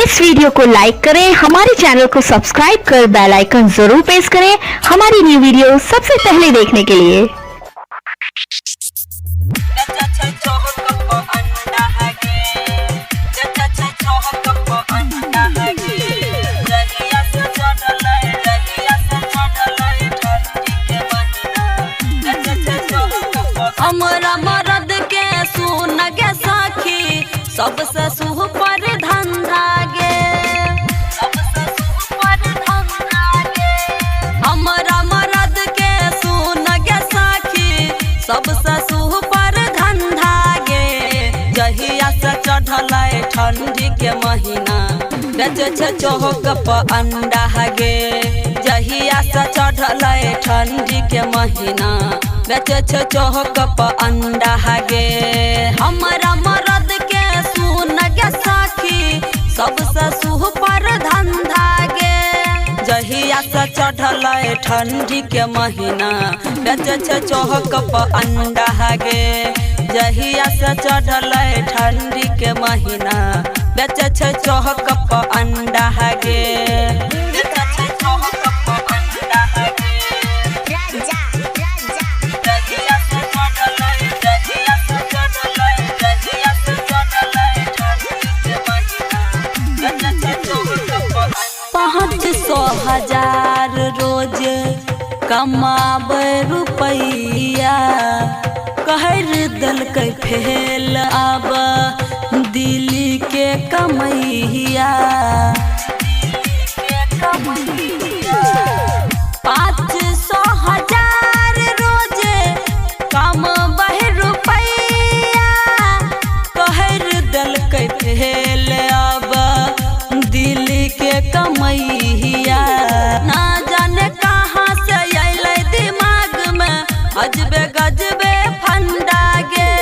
इस video को लाइक करें, हमारे चैनल को सब्सक्राइब कर बेल आइकन जरूर प्रेस करें हमारी न्यू वीडियो सबसे पहले देखने के लिए। हमरा मरद के सुन गे सखी सबसे सुपर धंधा गे, हमरा मरद के सुन गे सखी सबसे सुपर धंधा गे। जहिया से चढ़ल ठंडी के महीना बेचे छे चौक पर अंडा गे। जहिया से चढ़ल ठंडी के महीना बेचे छे चौक पर अंडा गे। हमरा मरद के सुन गे सखी सबसे सुपर धंधा गे। जहिया से चढ़ल ठंडी के महीना बेचे छे चौक पर अंडा गे। जहिया से चढ़ल ठंडी के महीना बेचे छे चौक पर अंडा गे। पाँच सौ हजार रोज कमाबे रुपैया कहर दलकै फेल अब दिल्ली के कमैया। 500 हजार रोज कमाबे रुपैया कहर दलकै फेल अब दिल्ली के कमैया। ना जाने कहाँ से अलै दिमाग में अजबे गजबे फंडा गे।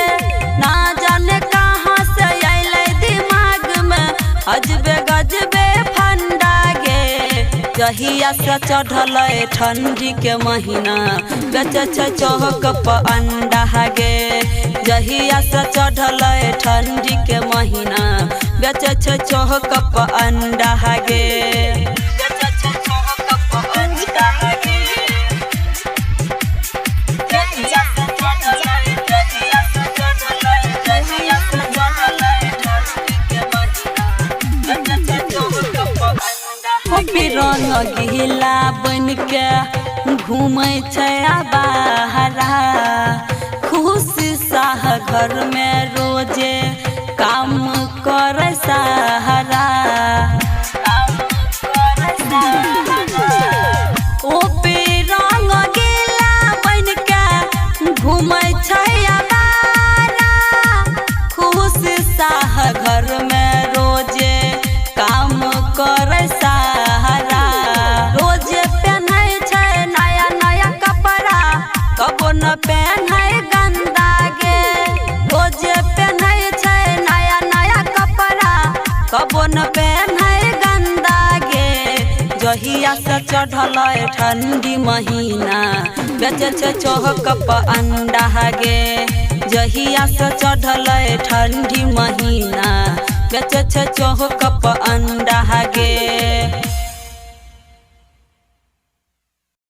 ना जाने कहाँ से अलै दिमाग में अजबे गजबे फंडा गे। जहिया से चढ़ल ठंडी के महीना बेचे छे चौक पर अंडा गे। जहिया से चढ़ल ठंडी के महीना बेचे छे चौक पर अंडा गे। रंग गिला बन के घूमे छे बाहरा खुशी साह घर में रोजे काम करे सहारा। ओ पे रंग गिला बन के घूमे छे बाहरा खुशी साह घर में रोजे काम करे सहारा। रोजे पहने छे नया नया कपड़ा कबो न पहने गंदा गे। रोजे पहने छे नया नया कपड़ा कबो न पहने गंदा गे। जहिया से चढ़ल ठंडी महीना बेचे छे चौक पर अंडा गे। जहिया से चढ़ल ठंडी महीना बेचे छे चौक पर अंडा गे।